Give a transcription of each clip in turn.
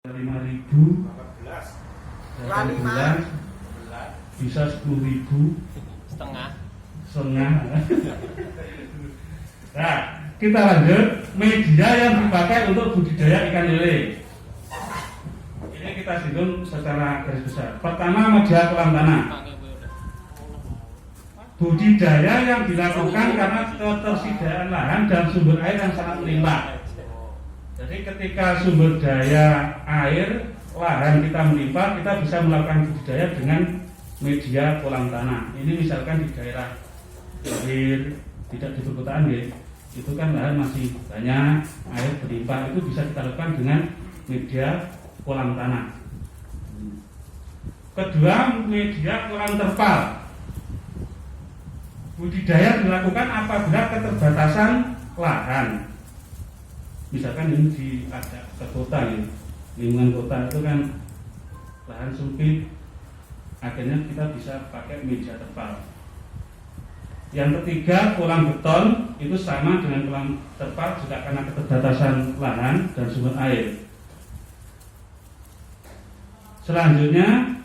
5.000 bulan bisa 10.000 setengah. Nah, kita lanjut. Media yang dipakai untuk budidaya ikan lele. Ini kita singgung secara garis besar. Pertama, media kolam tanah. Budidaya yang dilakukan karena ketersediaan lahan dan sumber air yang sangat melimpah. Jadi ketika sumber daya air, lahan kita melimpah, kita bisa melakukan budidaya dengan media kolam tanah. Ini misalkan di daerah air tidak di perkotaan ya, itu kan lahan masih banyak, air berlimpah, itu bisa kita lakukan dengan media kolam tanah. Kedua, media kolam terpal. Budidaya dilakukan apabila keterbatasan lahan. Misalkan ini di ada ke kota ya, lingkungan kota itu kan lahan sempit, akhirnya kita bisa pakai media terpal. Yang ketiga, kolam beton itu sama dengan kolam terpal juga karena keterbatasan lahan dan sumber air. Selanjutnya,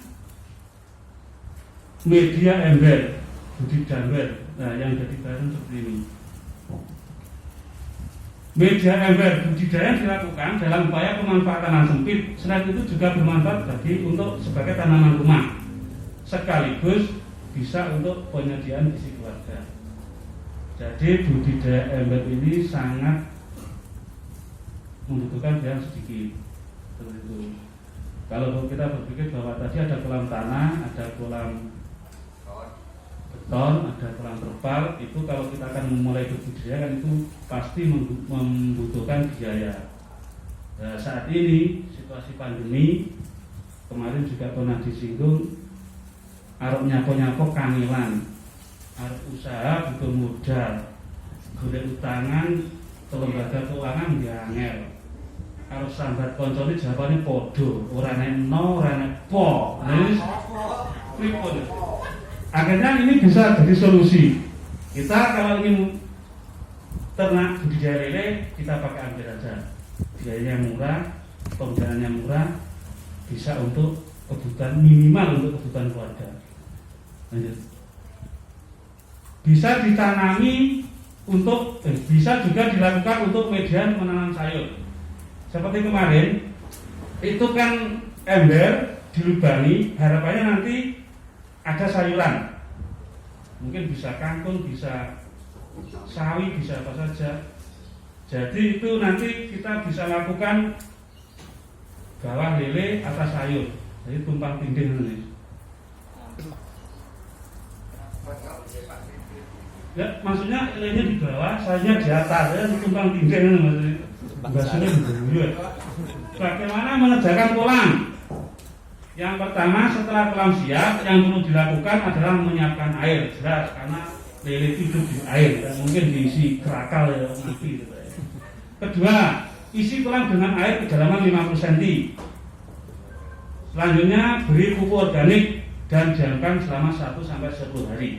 media ember, budidaya. Nah, yang jadi bahan seperti ini. Media ember budidaya dilakukan dalam upaya pemanfaatan lahan sempit. Selain itu juga bermanfaat bagi untuk sebagai tanaman rumah, sekaligus bisa untuk penyediaan gizi keluarga. Jadi budidaya ember ini sangat membutuhkan biaya sedikit. Seperti itu. Kalau kita berpikir bahwa tadi ada kolam tanah, ada kolam beton, ada kolam terpal, itu kalau kita akan memulai budidaya kan itu pasti membutuhkan biaya. Nah, saat ini situasi pandemi, kemarin juga pernah disinggung, arep nyapa-nyapa kangelan, arep usaha butuh modal, golek utangan ke lembaga keuangan ya angel, arep sambat koncone jawabane padha, ora nek no, ora nek po. Pripun? Akhirnya ini bisa jadi solusi. Kita kalau ingin ternak budidaya lele, kita pakai ambil aja. Biayanya murah, pembiayaannya murah, bisa untuk kebutuhan minimal untuk kebutuhan keluarga. Lanjut. Bisa ditanami untuk, bisa juga dilakukan untuk media menanam sayur. Seperti kemarin, itu kan ember dilubangi, harapannya nanti ada sayuran, mungkin bisa kangkung, bisa sawi, bisa apa saja. Jadi itu nanti kita bisa lakukan bawah lele, atas sayur. Jadi tumpang tindih nanti. Ya, maksudnya lelenya di bawah, sayurnya di atas, ya tumpang tindih nanti. Bahasanya begitu. Bagaimana mengerjakan kolam? Yang pertama, setelah kolam siap, yang perlu dilakukan adalah menyiapkan air. Jelas, karena lele itu hidup di air, mungkin diisi kerakal ya, mati gitu ya. Kedua, isi kolam dengan air kedalaman 50 cm. Selanjutnya, beri pupuk organik dan diamkan selama 1-10 hari.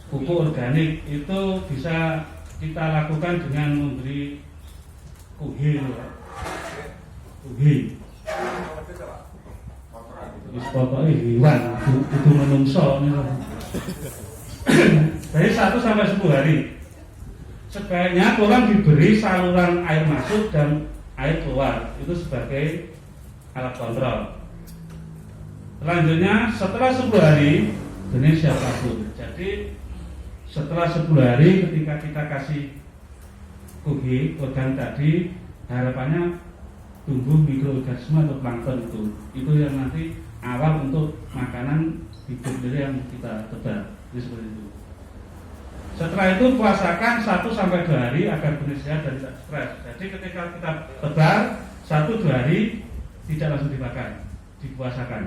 Pupuk organik itu bisa kita lakukan dengan memberi kuhil. Pokoknya hewan itu menungso dari 1-10 hari. Sebaiknya kolam diberi saluran air masuk dan air keluar, itu sebagai alat kontrol. Selanjutnya setelah 10 hari benih siap tabur. Jadi setelah 10 hari ketika kita kasih kuhi organ tadi, harapannya tumbuh mikroorganisme atau plankton itu yang nanti awal untuk makanan hidup lele yang kita tebar. Jadi seperti itu. Setelah itu puasakan 1-2 hari agar benih sehat dan tidak stres. Jadi ketika kita tebar 1-2 hari tidak langsung dimakan, dipuasakan.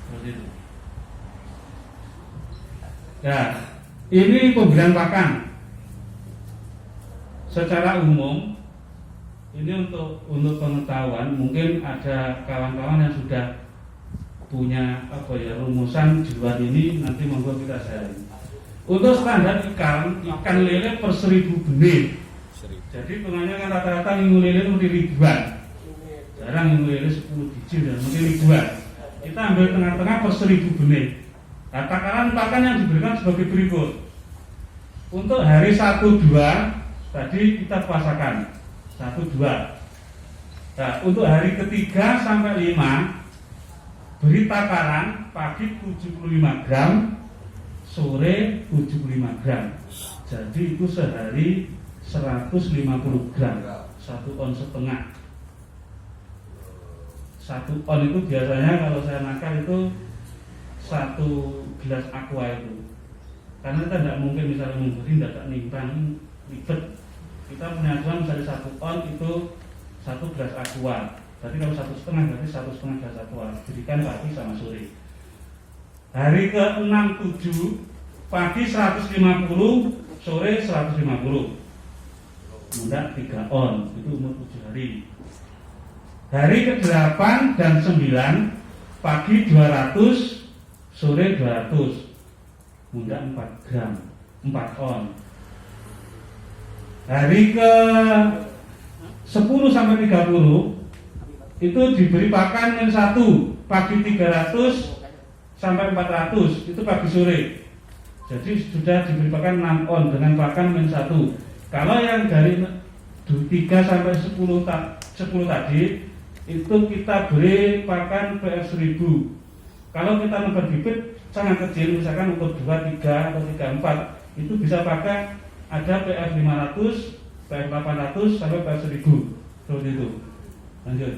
Seperti itu. Nah, ini pemberian pakan. Secara umum ini untuk pengetahuan, mungkin ada kawan-kawan yang sudah punya rumusan di luar ini, nanti monggo kita sharing. Untuk standar ikan lele per 1000 benih. Jadi pengennya kan rata-rata minggu lele itu ribuan. orang yang lele 10 biji dan mungkin ribuan. Kita ambil tengah-tengah per 1000 benih. Nah, takaran pakan yang diberikan sebagai berikut. Untuk hari 1-2 tadi kita puasakan 1-2. Nah, untuk hari ketiga sampai 5 beri takaran pagi 75 gram, sore 75 gram. Jadi itu sehari 150 gram, 1,5 on. 1 on itu biasanya kalau saya nakar itu 1 gelas aqua itu. Karena kita tidak mungkin misalnya memberi tidak nimbang ribet. Kita punya acuan misalnya 1 on itu 1 gelas aqua. Berarti kalau 1,5 berarti 1,5 gelas aqua. Berikan pagi sama sore. Hari ke-6-7 pagi 150, sore 150. Mudah 3 on. Itu umur 7 hari. Hari ke-8 dan 9 pagi 200, sore 200. Mudah 4 gram, 4 on. Hari ke 10 sampai 30 itu diberi pakan min 1 pagi 300 sampai 400 itu pagi sore. Jadi sudah diberi pakan 6 on dengan pakan min 1. Kalau yang dari 3 sampai 10 tadi itu kita beri pakan PF 1000. Kalau kita nebar bibit sangat kecil, misalkan untuk 2, 3 atau 3, 4 itu bisa pakai ada PF 500, PF 800 sampai PF 1000. Seperti itu. Lanjut.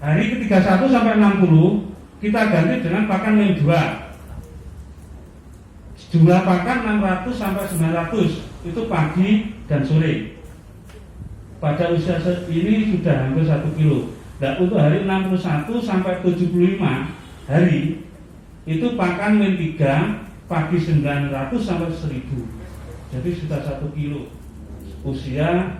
Hari ke-31 sampai 60 kita ganti dengan pakan min 2. Jumlah pakan 600 sampai 900 itu pagi dan sore. Pada usia ini sudah hampir 1 kilo. Nah, untuk hari 61 sampai 75 hari itu pakan min 3 pagi 900 sampai 1000. Jadi sudah 1 kilo. Usia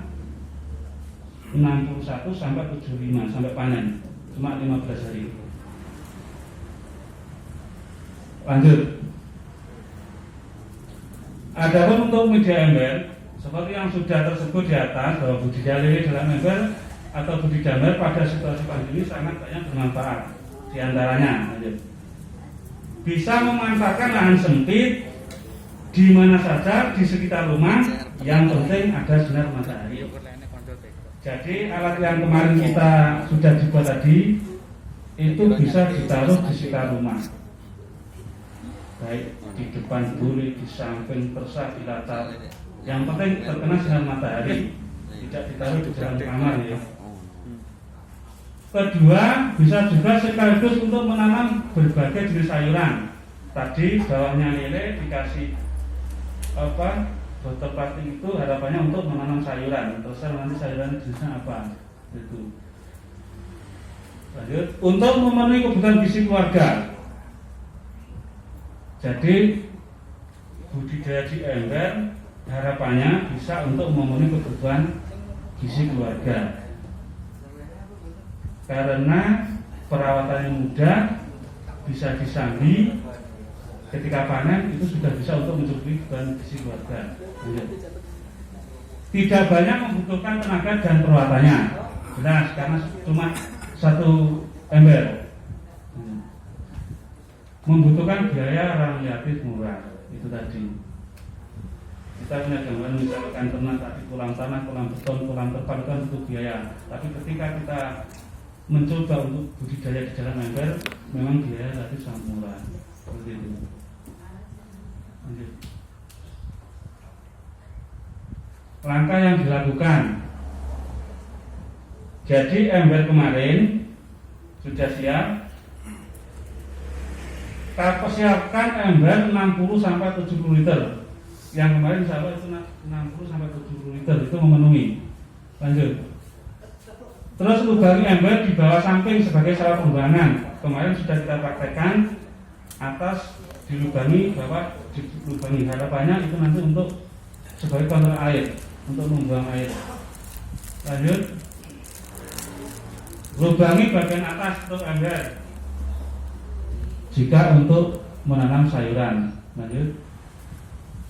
61 sampai 75 sampai panen. Cuma 15 hari. Lanjut. Adapun untuk media ember seperti yang sudah tersebut di atas bahwa budidaya lele dalam ember atau budidaya ember pada situasi pandemi sangat banyak bermanfaat. Di antaranya, bisa memanfaatkan lahan sempit di mana saja di sekitar rumah, yang penting ada sinar matahari. Jadi alat yang kemarin kita sudah dibuat tadi itu bisa ditaruh di sekitar rumah, baik di depan boleh, di samping, persah, di latar. Yang penting terkena sinar matahari, tidak ditaruh di dalam kamar ya. Kedua, bisa juga sekaligus untuk menanam berbagai jenis sayuran. Tadi bawahnya lele dikasih botol plastik itu harapannya untuk menanam sayuran. Terus nanti sayuran jenisnya apa? Itu. Lanjut, untuk memenuhi kebutuhan gizi keluarga. Jadi budidaya di ember harapannya bisa untuk memenuhi kebutuhan gizi keluarga. Karena perawatannya mudah, bisa disambi, ketika panen itu sudah bisa untuk mencukupi kebutuhan gizi keluarga. Tidak banyak membutuhkan tenaga dan perawatannya, jelas karena cuma 1 ember. Membutuhkan biaya relatif murah, itu tadi. Kita punya gambaran misalkan ternak tadi kolam tanah, kolam beton, kolam terpal itu kan butuh biaya. Tapi ketika kita mencoba untuk budidaya di dalam ember, memang biaya relatif sangat murah. Seperti itu. Lanjut. Langkah yang dilakukan. Jadi ember kemarin sudah siap. Kita persiapkan ember 60 sampai 70 liter. Yang kemarin sahabat itu 60 sampai 70 liter itu memenuhi. Lanjut. Terus lubangi ember di bawah samping sebagai salah pembuangan. Kemarin sudah kita praktekkan. Atas dilubangi, bawah dilubangi. Harapannya itu nanti untuk sebagai kontrol air, untuk membuang air. Lanjut. Lubangi bagian atas untuk ember jika untuk menanam sayuran. Lanjut.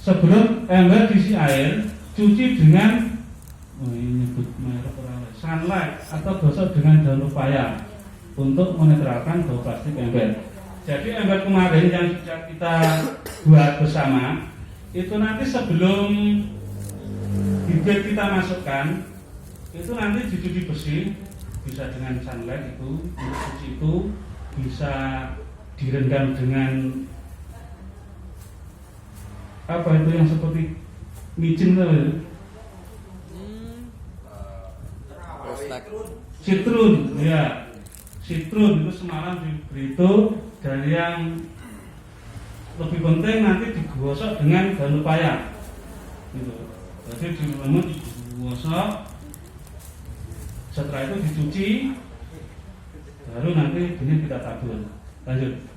Sebelum ember diisi air, cuci dengan ini nyebut merek sunlight atau gosok dengan daun pepaya untuk menetralkan bau plastik ember. Jadi ember kemarin yang sudah kita buat bersama itu nanti sebelum bibit kita masukkan itu nanti dicuci bersih, bisa dengan sunlight itu, untuk cuci itu bisa direndam dengan apa itu yang seperti micin itu, citrun, ya, citrun itu semalam diberi itu. Dan yang lebih penting nanti digosok dengan daun pepaya, gitu. Jadi dilemut, digosok, setelah itu dicuci, baru nanti ini kita tabur. Lanjut.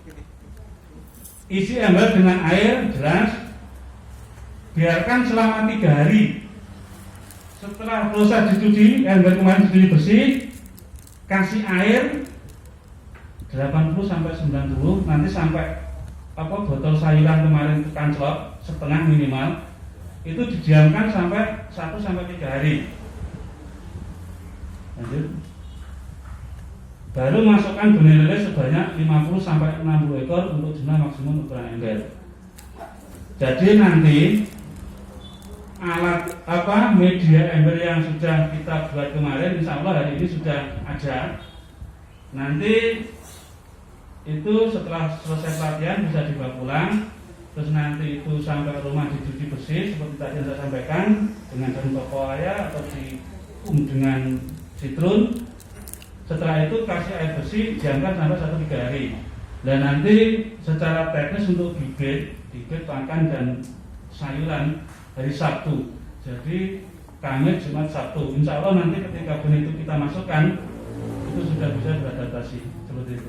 Isi ember dengan air deras, biarkan selama 3 hari. Setelah proses dicuci, ember kemarin dicuci bersih, kasih air 80-90, nanti sampai botol sayuran kemarin itu kanclok setengah minimal, itu didiamkan sampai 1-3 hari. Lanjut. Baru masukkan benih lele sebanyak 50-60 ekor untuk jumlah maksimum ukuran ember. Jadi nanti alat media ember yang sudah kita buat kemarin, insya Allah hari ini sudah ada. Nanti itu setelah selesai pelatihan bisa dibawa pulang, terus nanti itu sampai rumah dicuci bersih seperti tadi yang saya sampaikan dengan daun pepaya atau dengan citrun. Setelah itu kasih air bersih, diamkan sampai 1-3 hari. Dan nanti secara teknis untuk bibit pakan dan sayuran hari Sabtu. Jadi Kamis, Jumat, Sabtu. Insya Allah nanti ketika benih itu kita masukkan itu sudah bisa beradaptasi seperti itu.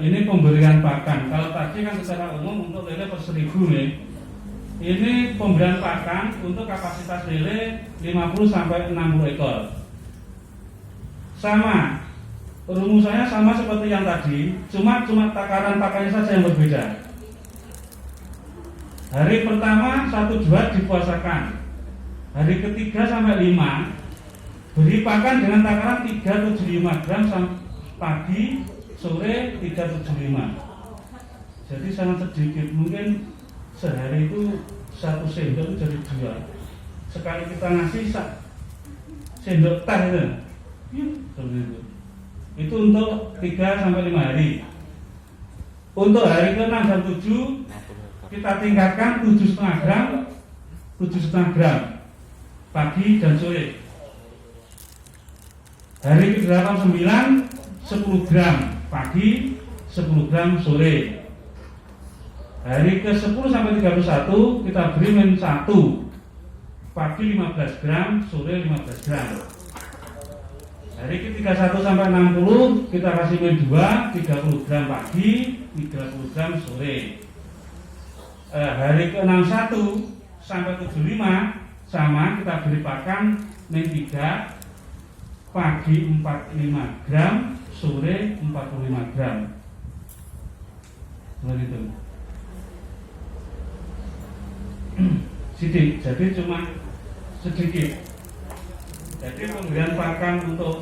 Ini pemberian pakan. Kalau tadi kan secara umum untuk lele per 1000 nih. Ini pemberian pakan untuk kapasitas lele 50-60 ekor. Sama, rumusannya sama seperti yang tadi, cuma takaran pakannya saja yang berbeda. Hari pertama 1-2 dipuasakan. Hari ketiga sampai 5 beri pakan dengan takaran 375 gram pagi, sore 375. Jadi sangat sedikit, mungkin sehari itu 1 sendok itu jadi 2. Sekali kita ngasih sendok teh itu. Seperti itu. Itu untuk 3-5 hari. Untuk hari ke-6 dan 7 kita tingkatkan 7,5 gram pagi dan sore. Hari ke-8, 9 10 gram pagi, 10 gram sore. Hari ke-10 sampai 31 kita beri min 1 pagi 15 gram, sore 15 gram. Hari ke-31 sampai 60 kita kasih min 2 30 gram pagi, 30 gram sore. Hari ke-61 sampai 75 sama kita beri pakan min 3 pagi 45 gram, sore 45 gram. Seperti itu. Sedikit, jadi cuma sedikit. Jadi pemberian pakan untuk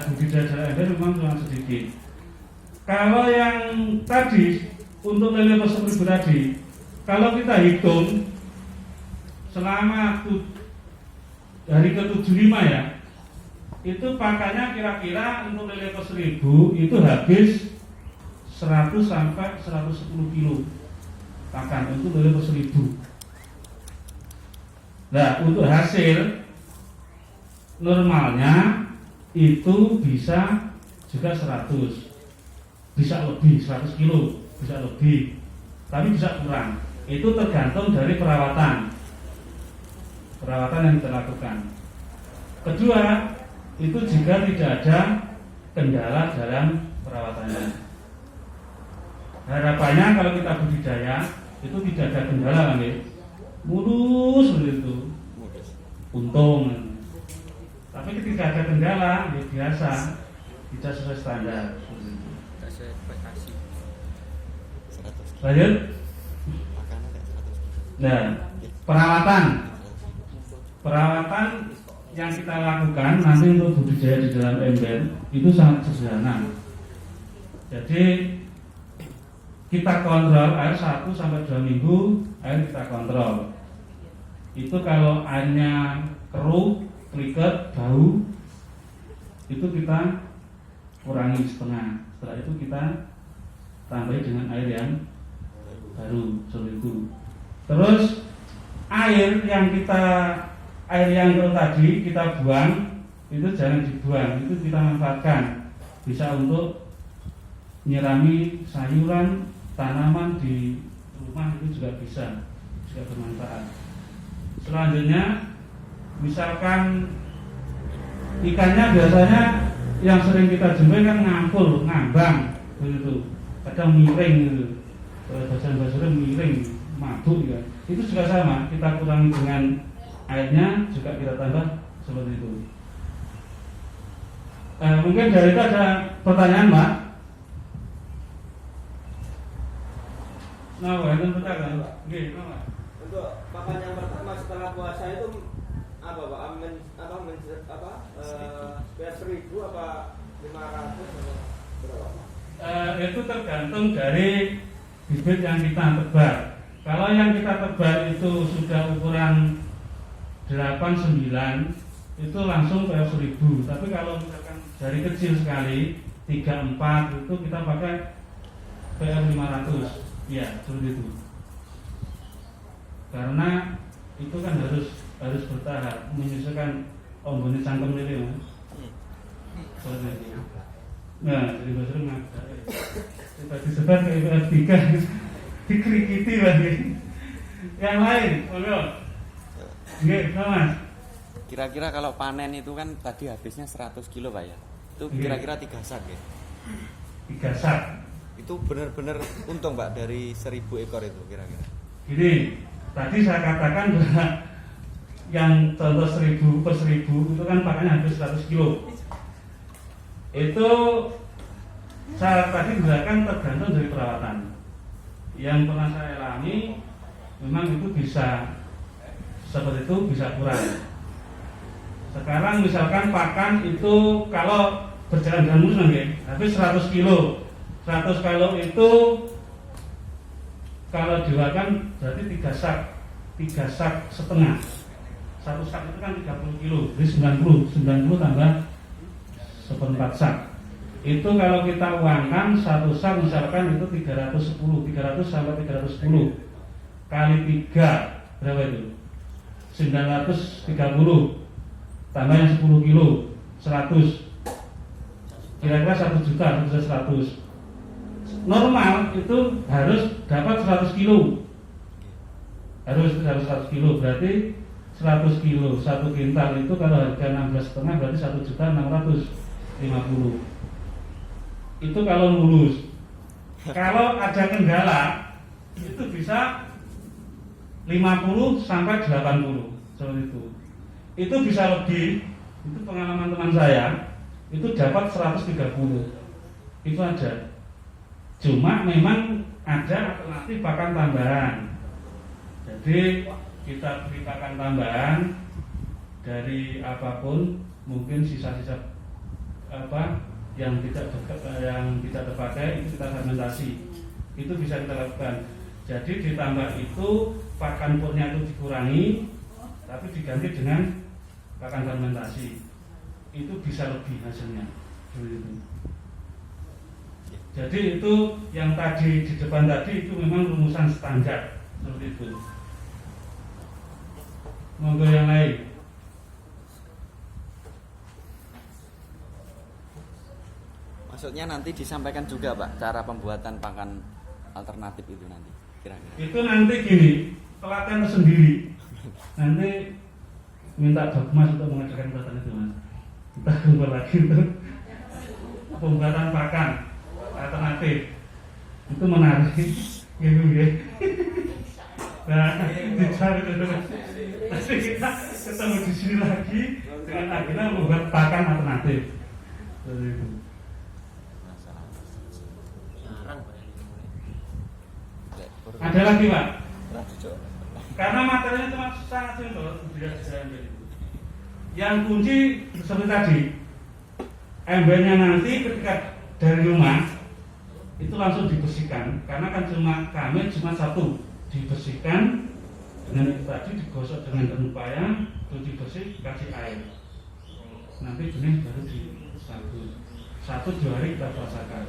budidaya ember memang cuma sedikit. Kalau yang tadi untuk lele per 1000 tadi, kalau kita hitung selama hari ke-75 ya, itu pakannya kira-kira untuk lele per 1000 itu habis 100 sampai 110 kilo pakan untuk lele per 1000. Nah, untuk hasil normalnya itu bisa juga 100, bisa lebih 100 kilo, bisa lebih, tapi bisa kurang. Itu tergantung dari perawatan yang kita lakukan. Kedua, itu jika tidak ada kendala dalam perawatannya. Harapannya kalau kita budidaya itu tidak ada kendala kan ya, mulus begitu, untung. Tapi ketika ada kendala, ya biasa, tidak sesuai standar. Lanjut. Nah, perawatan yang kita lakukan nanti untuk budidaya di dalam ember itu sangat sederhana. Jadi kita kontrol air 1 sampai 2 minggu, air kita kontrol. Itu kalau airnya keruh, kliket, bau, itu kita kurangi setengah. Setelah itu kita tambahi dengan air yang baru seperti itu. Terus air yang keruh tadi kita buang, itu jangan dibuang, itu kita manfaatkan. Bisa untuk nyirami sayuran, tanaman di rumah, itu juga bisa bermanfaat. Selanjutnya, misalkan ikannya biasanya yang sering kita jumpai kan ngampul, ngambang, begitu, kadang miring gitu, bahasa-bahasa miring, mabuk ya. Itu juga sama, kita kurangi dengan airnya, juga kita tambah seperti itu. Mungkin dari itu ada pertanyaan, Pak? Nah, itu pertanyaan, Pak. Untuk pakan yang pertama setelah puasa itu apa, Pak? Biar 1.000 apa 500 atau berapa? Itu tergantung dari bibit yang kita tebar. Kalau yang kita tebar itu sudah ukuran 8-9, itu langsung PR 1.000. Tapi kalau misalkan dari kecil sekali 3-4, itu kita pakai PR 500. Ya, seperti itu. Karena itu kan harus bertahap, menyesuaikan ombone cangkem ini, Mas. Seperti itu. Nah, jadi bahasa ngagak. Disebar ke IPF 3 dikrikiti lagi. Yang lain, Mas. Kira-kira kalau panen itu kan tadi habisnya 100 kilo, Pak ya. Itu kira-kira 3 sak ya. 3 sak. Itu benar-benar untung, Pak, dari 1.000 ekor itu kira-kira. Gini, tadi saya katakan bahwa yang contoh 1.000 per 1.000 itu kan pakannya hampir 100 kilo. Itu saya tadi gunakan tergantung dari perawatan. Yang pernah saya alami, memang itu bisa seperti itu, bisa kurang. Sekarang misalkan pakan itu kalau berjalan dengan mulus nanti habis 100 kilo. 100 kilo itu kalau diwakan berarti 3 sak setengah. 1 sak itu kan 30 kilo, jadi 90 tambah 1/4 sak. Itu kalau kita uangkan 1 sak misalkan itu 300 sampai 310 kali 3 berapa itu? 930 tambah yang 10 kilo 100, kira-kira 1 juta, 100. Normal itu harus dapat 100 kilo, harus 100 kilo, berarti 100 kilo 1 kintal itu kalau harga 16,5 berarti 1.650.000. Itu kalau mulus. Kalau ada kendala itu bisa 50 sampai 80 seperti itu. Itu bisa lebih. Itu pengalaman teman saya, itu dapat 130. Itu aja. Cuma memang ada alternatif pakan tambahan. Jadi kita beri pakan tambahan dari apapun, mungkin sisa-sisa apa yang tidak terpakai itu kita fermentasi. Itu bisa kita lakukan. Jadi ditambah itu pakan purnya itu dikurangi, tapi diganti dengan pakan fermentasi. Itu bisa lebih hasilnya. Jadi itu yang tadi di depan tadi itu memang rumusan standar seperti itu. Monggo yang lain. Maksudnya nanti disampaikan juga, Pak, cara pembuatan pakan alternatif itu nanti kira-kira. Itu nanti gini, pelatihan sendiri. Nanti minta Mas untuk mengajarkan pelatihan itu, Mas. Kita kumpul lagi untuk pembuatan pakan alternatif. Itu menarik. Gitu ya. Nah, dicari dulu. Nanti kita ketemu di sini lagi dengan agenda membuat pakan alternatif. Seperti itu. Ada lagi Pak, Lanjut, Cok. karena materinya cuma sangat simpel, tidak bisa ember itu. Yang kunci seperti tadi, embernya nanti ketika dari rumah itu langsung dibersihkan, karena kan kami cuma satu, dibersihkan dengan itu tadi, digosok dengan penuh payah, cuci bersih, kasih air. Nanti benih baru disabut. 1-2 hari kita puasakan.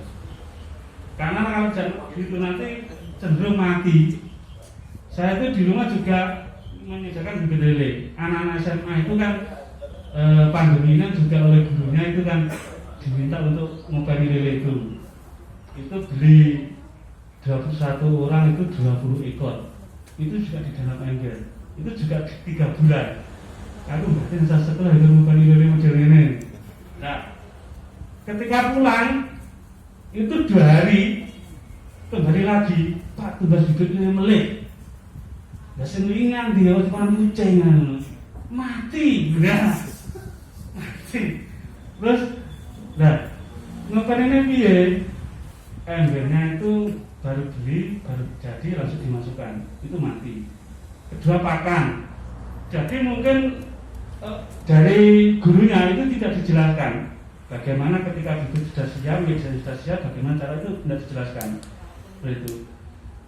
Karena kalau itu nanti cenderung mati. Saya itu di rumah juga menyediakan bibit lele. Anak-anak SMA itu kan pandeminya juga oleh gurunya itu kan diminta untuk ngopeni lele itu. Itu beli 21 orang itu 20 ekor. Itu juga di dalam ember. Itu juga 3 bulan. Aku berarti saya setelah itu ngopeni lele model ini. Nah, ketika pulang itu 2 hari kembali lagi, Pak tugas bibitnya melek. Ya selingan dia cuma kucing mati, ya. Mati. Terus, nah, ngapain ini piye? Embernya itu baru beli, baru jadi langsung dimasukkan, itu mati. Kedua pakan. Jadi mungkin dari gurunya itu tidak dijelaskan bagaimana ketika bibit sudah siap, media sudah siap, bagaimana cara itu tidak dijelaskan. Itu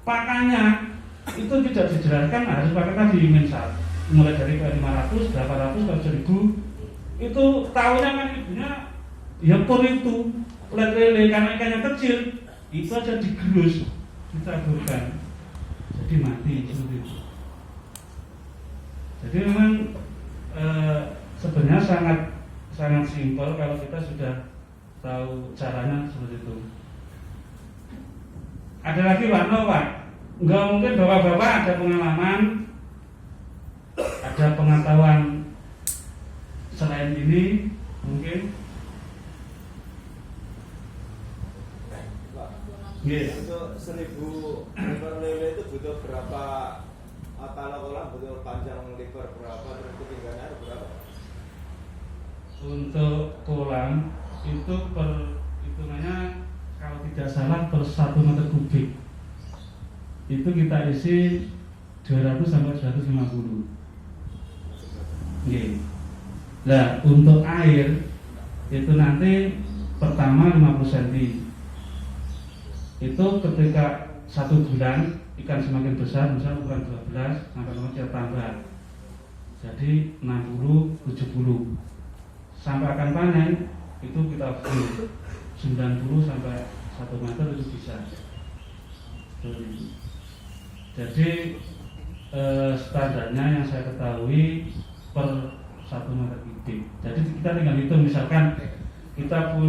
pakannya itu tidak dijelaskan, harus pakai tadi mensat, mulai dari 500, 800, 1000. Itu tahunya kan ibunya ya pun itu ulat lele, karena ikannya kecil itu aja digerus, ditaburkan, jadi mati seperti itu. Jadi memang sebenarnya sangat simpel kalau kita sudah tahu caranya seperti itu. Ada lagi Pak, Pak? Enggak mungkin bapak-bapak ada pengalaman, ada pengetahuan selain ini mungkin? Yes. Untuk 1000 ekor lele itu butuh berapa? Kalau kolam butuh panjang lebar berapa, terus ketinggiannya ada berapa? Untuk kolam itu per hitungannya kalau tidak salah per 1 meter kubik itu kita isi 200 sampai 250. Oke. Nah, untuk air itu nanti pertama 50 cm. Itu ketika 1 bulan ikan semakin besar, misalnya ukuran 12 sampai kita tambah. Jadi 60, 70. Sampai akan panen itu kita full 90 sampai 1 meter itu bisa. Jadi standarnya yang saya ketahui per 1 meter kubik. Jadi kita tinggal hitung, misalkan kita punya